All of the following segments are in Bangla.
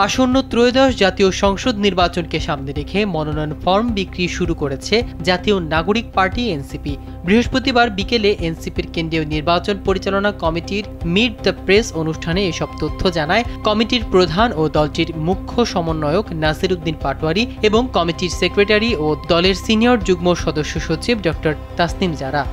আসন্ন ত্রয়োদশ জাতীয় সংসদ নির্বাচনকে সামনে রেখে মনোনয়ন ফর্ম বিক্রি শুরু করেছে জাতীয় নাগরিক পার্টি এনসিপি। বৃহস্পতিবার বিকেলে এনসিপির কেন্দ্রীয় নির্বাচন পরিচালনা কমিটির মিট দ্য প্রেস অনুষ্ঠানে এসব তথ্য জানায় কমিটির প্রধান ও দলটির মুখ্য সমন্বয়ক নাসির উদ্দিন পাটোয়ারি এবং কমিটির সেক্রেটারি ও দলের সিনিয়র যুগ্ম সদস্য সচিব ডক্টর তাসনিম জারা।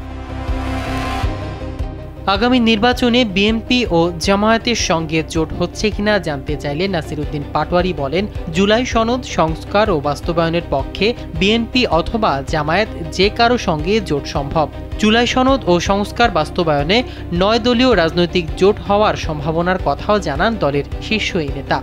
আগামী নির্বাচনে বিএনপি ও জামায়াতের সঙ্গে জোট হচ্ছে কিনা জানতে চাইলে নাসির উদ্দিন পাটোয়ারি বলেন, জুলাই সনদ সংস্কার ও বাস্তবায়নের পক্ষে বিএনপি অথবা জামায়াত যে কারো সঙ্গে জোট সম্ভব। জুলাই সনদ ও সংস্কার বাস্তবায়নে 9 দলীয় রাজনৈতিক জোট হওয়ার সম্ভাবনার কথাও জানান দলের শীর্ষ এই নেতা।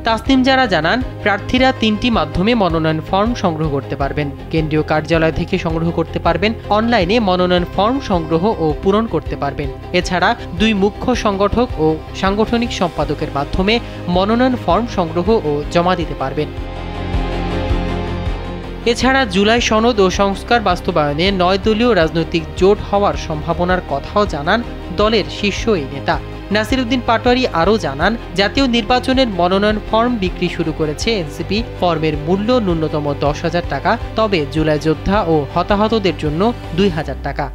তাসনিম জারা জানান, প্রার্থীরা 3টি মাধ্যমে মনোনয়ন ফর্ম সংগ্রহ করতে পারবেন। কেন্দ্রীয় কার্যালয় থেকে সংগ্রহ করতে পারবেন, অনলাইনে মনোনয়ন ফর্ম সংগ্রহ ও পূরণ করতে পারবেন। এছাড়া 2 মুখ্য সংগঠক ও সাংগঠনিক সম্পাদকের মাধ্যমে মনোনয়ন ফর্ম সংগ্রহ ও জমা দিতে পারবেন। এছাড়া জুলাই সনদ ও সংস্কার বাস্তবায়নে 9 দলীয় রাজনৈতিক জোট হওয়ার সম্ভাবনার কথাও জানান দলের শীর্ষ এই নেতা। নাসির উদ্দিন পাটোয়ারি আরও জানান, জাতীয় নির্বাচনের মনোনয়ন ফর্ম বিক্রি শুরু করেছে এনসিপি। ফর্মের মূল্য ন্যূনতম 10,000 টাকা, তবে জুলাই যোদ্ধা ও হতাহতদের জন্য 2,000 টাকা।